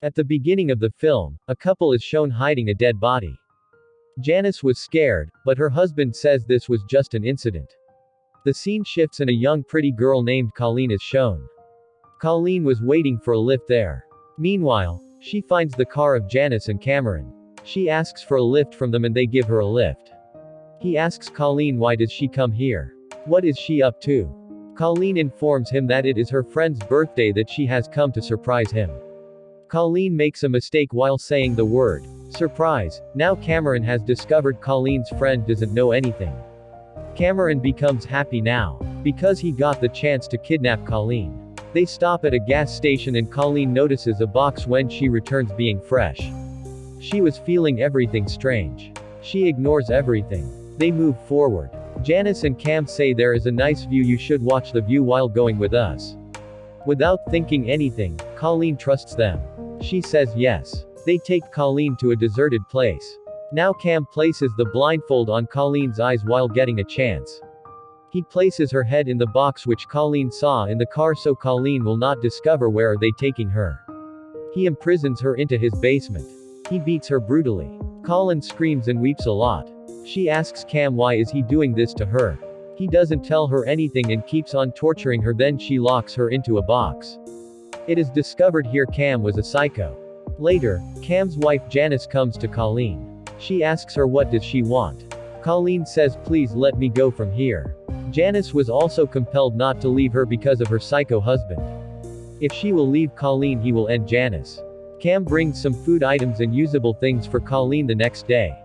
At the beginning of the film, a couple is shown hiding a dead body. Janice was scared, but her husband says this was just an incident. The scene shifts and a young pretty girl named Colleen is shown. Colleen was waiting for a lift there. Meanwhile, she finds the car of Janice and Cameron. She asks for a lift from them and they give her a lift. He asks Colleen why does she come here? What is she up to? Colleen informs him that it is her friend's birthday that she has come to surprise him. Colleen makes a mistake while saying the word surprise. Now Cameron has discovered Colleen's friend doesn't know anything. Cameron becomes happy now, because he got the chance to kidnap Colleen. They stop at a gas station and Colleen notices a box when she returns being fresh. She was feeling everything strange. She ignores everything. They move forward. Janice and Cam say there is a nice view, you should watch the view while going with us. Without thinking anything, Colleen trusts them. She says yes. They take Colleen to a deserted place. Now Cam places the blindfold on Colleen's eyes while getting a chance. He places her head in the box which Colleen saw in the car so Colleen will not discover where are they taking her. He imprisons her into his basement. He beats her brutally. Colleen screams and weeps a lot. She asks Cam why is he doing this to her. He doesn't tell her anything and keeps on torturing her, then she locks her into a box. It is discovered here Cam was a psycho. Later, Cam's wife Janice comes to Colleen. She asks her what does she want. Colleen says please let me go from here. Janice was also compelled not to leave her because of her psycho husband. If she will leave Colleen he will end Janice. Cam brings some food items and usable things for Colleen the next day.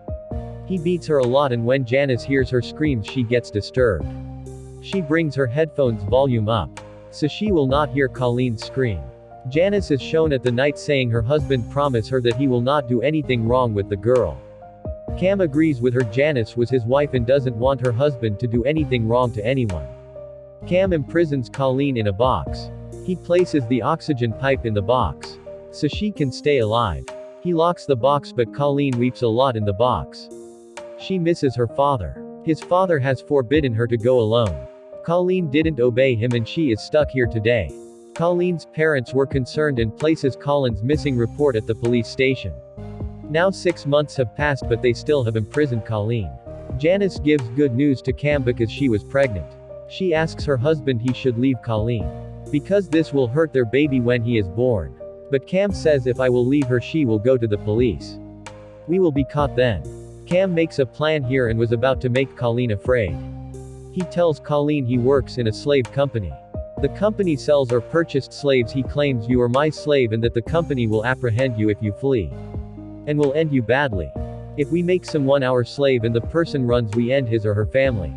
He beats her a lot and when Janice hears her screams she gets disturbed. She brings her headphones volume up, so she will not hear Colleen scream. Janice is shown at the night saying her husband promised her that he will not do anything wrong with the girl. Cam agrees with her. Janice was his wife and doesn't want her husband to do anything wrong to anyone. Cam imprisons Colleen in a box. He places the oxygen pipe in the box, so she can stay alive. He locks the box but Colleen weeps a lot in the box. She misses her father. His father has forbidden her to go alone. Colleen didn't obey him and she is stuck here today. Colleen's parents were concerned and places Colleen's missing report at the police station. Now 6 months have passed but they still have imprisoned Colleen. Janice gives good news to Cam because she was pregnant. She asks her husband he should leave Colleen, because this will hurt their baby when he is born. But Cam says if I will leave her she will go to the police. We will be caught then. Cam makes a plan here and was about to make Colleen afraid. He tells Colleen he works in a slave company. The company sells or purchased slaves. He claims you are my slave and that the company will apprehend you if you flee. And will end you badly. If we make someone our slave and the person runs we end his or her family.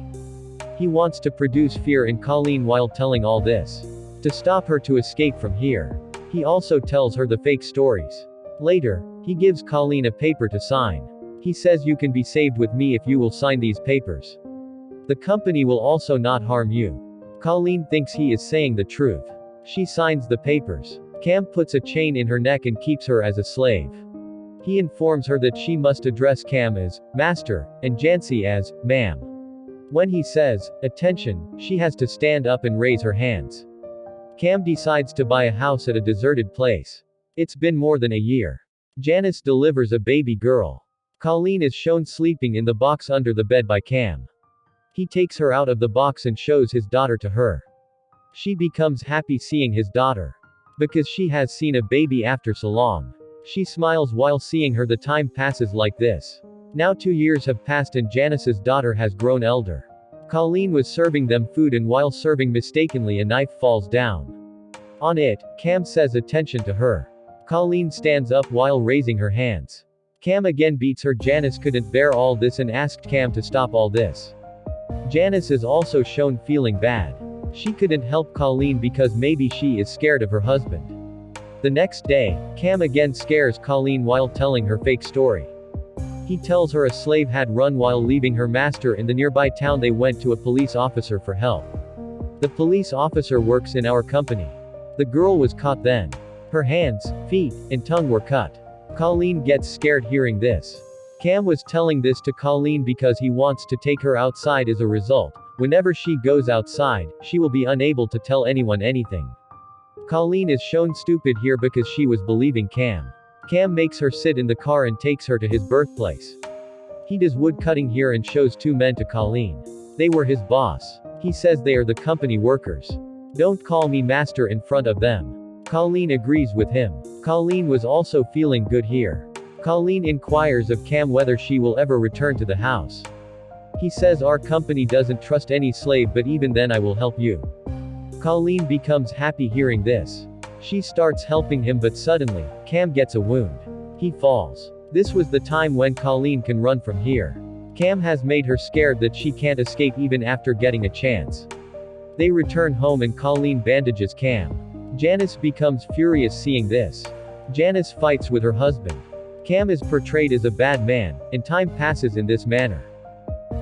He wants to produce fear in Colleen while telling all this. To stop her to escape from here. He also tells her the fake stories. Later, he gives Colleen a paper to sign. He says you can be saved with me if you will sign these papers. The company will also not harm you. Colleen thinks he is saying the truth. She signs the papers. Cam puts a chain in her neck and keeps her as a slave. He informs her that she must address Cam as master, and Jancy as ma'am. When he says, attention, she has to stand up and raise her hands. Cam decides to buy a house at a deserted place. It's been more than a year. Janice delivers a baby girl. Colleen is shown sleeping in the box under the bed by Cam. He takes her out of the box and shows his daughter to her. She becomes happy seeing his daughter, because she has seen a baby after so long. She smiles while seeing her. The time passes like this. Now 2 years have passed and Janice's daughter has grown elder. Colleen was serving them food and while serving mistakenly a knife falls down. On it, Cam says attention to her. Colleen stands up while raising her hands. Cam again beats her. Janice couldn't bear all this and asked Cam to stop all this. Janice is also shown feeling bad. She couldn't help Colleen because maybe she is scared of her husband. The next day, Cam again scares Colleen while telling her fake story. He tells her a slave had run while leaving her master in the nearby town. They went to a police officer for help. The police officer works in our company. The girl was caught then. Her hands, feet, and tongue were cut. Colleen gets scared hearing this. Cam was telling this to Colleen because he wants to take her outside. As a result, whenever she goes outside, she will be unable to tell anyone anything. Colleen is shown stupid here because she was believing Cam. Cam makes her sit in the car and takes her to his birthplace. He does wood cutting here and shows two men to Colleen. They were his boss. He says they are the company workers. Don't call me master in front of them. Colleen agrees with him. Colleen was also feeling good here. Colleen inquires of Cam whether she will ever return to the house. He says our company doesn't trust any slave, but even then I will help you. Colleen becomes happy hearing this. She starts helping him, but suddenly, Cam gets a wound. He falls. This was the time when Colleen can run from here. Cam has made her scared that she can't escape even after getting a chance. They return home and Colleen bandages Cam. Janice becomes furious seeing this. Janice fights with her husband. Cam is portrayed as a bad man, and time passes in this manner.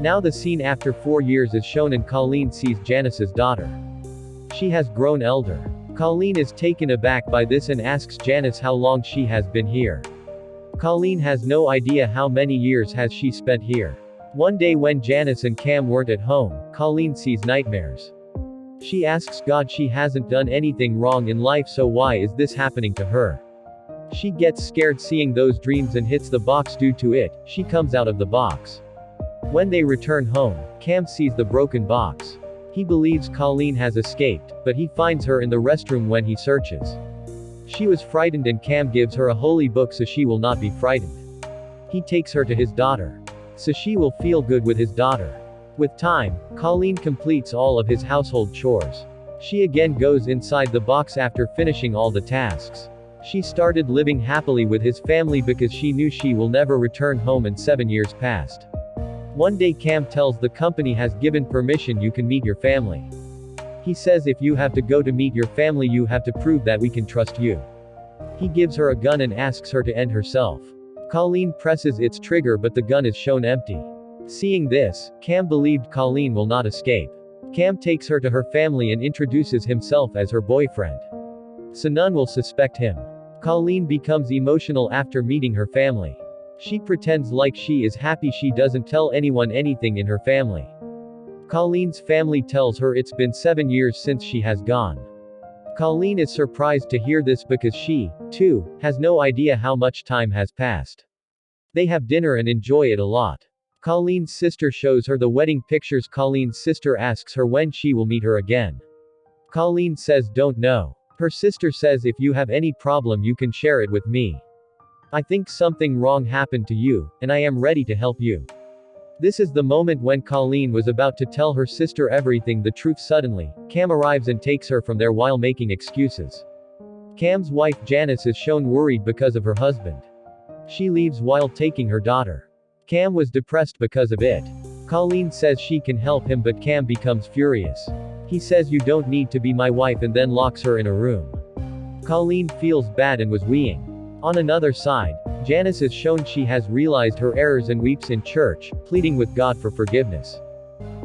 Now the scene after 4 years is shown and Colleen sees Janice's daughter. She has grown elder. Colleen is taken aback by this and asks Janice how long she has been here. Colleen has no idea how many years has she spent here. One day when Janice and Cam weren't at home, Colleen sees nightmares. She asks God she hasn't done anything wrong in life, so why is this happening to her? She gets scared seeing those dreams and hits the box. Due to it, she comes out of the box. When they return home, Cam sees the broken box. He believes Colleen has escaped, but he finds her in the restroom when he searches. She was frightened and Cam gives her a holy book so she will not be frightened. He takes her to his daughter. So she will feel good with his daughter. With time, Colleen completes all of his household chores. She again goes inside the box after finishing all the tasks. She started living happily with his family because she knew she will never return home, and 7 years passed. One day Cam tells the company has given permission, you can meet your family. He says if you have to go to meet your family you have to prove that we can trust you. He gives her a gun and asks her to end herself. Colleen presses its trigger but the gun is shown empty. Seeing this, Cam believed Colleen will not escape. Cam takes her to her family and introduces himself as her boyfriend. So none will suspect him. Colleen becomes emotional after meeting her family. She pretends like she is happy. She doesn't tell anyone anything in her family. Colleen's family tells her it's been 7 years since she has gone. Colleen is surprised to hear this because she, too, has no idea how much time has passed. They have dinner and enjoy it a lot. Colleen's sister shows her the wedding pictures. Colleen's sister asks her when she will meet her again. Colleen says don't know. Her sister says if you have any problem you can share it with me. I think something wrong happened to you, and I am ready to help you. This is the moment when Colleen was about to tell her sister everything, the truth. Suddenly, Cam arrives and takes her from there while making excuses. Cam's wife Janice is shown worried because of her husband. She leaves while taking her daughter. Cam was depressed because of it. Colleen says she can help him but Cam becomes furious. He says you don't need to be my wife and then locks her in a room. Colleen feels bad and was weeing. On another side, Janice is shown she has realized her errors and weeps in church, pleading with God for forgiveness.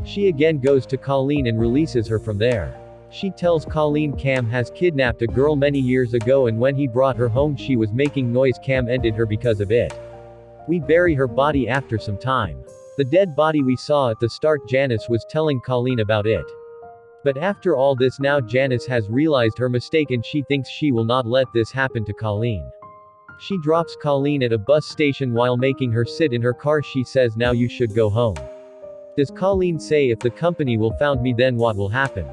She again goes to Colleen and releases her from there. She tells Colleen Cam has kidnapped a girl many years ago and when he brought her home she was making noise. Cam ended her because of it. We bury her body after some time. The dead body we saw at the start. Janice was telling Colleen about it. But after all this now Janice has realized her mistake and she thinks she will not let this happen to Colleen. She drops Colleen at a bus station while making her sit in her car. She says now you should go home. Does Colleen say if the company will found me then what will happen?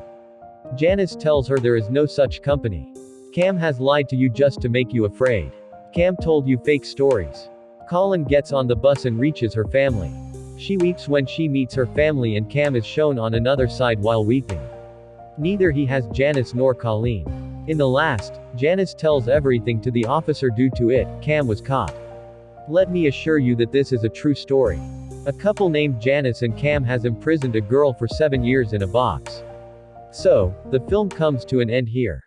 Janice tells her there is no such company. Cam has lied to you just to make you afraid. Cam told you fake stories. Colleen gets on the bus and reaches her family. She weeps when she meets her family and Cam is shown on another side while weeping. Neither he has Janice nor Colleen. In the last, Janice tells everything to the officer. Due to it, Cam was caught. Let me assure you that this is a true story. A couple named Janice and Cam has imprisoned a girl for 7 years in a box. So, the film comes to an end here.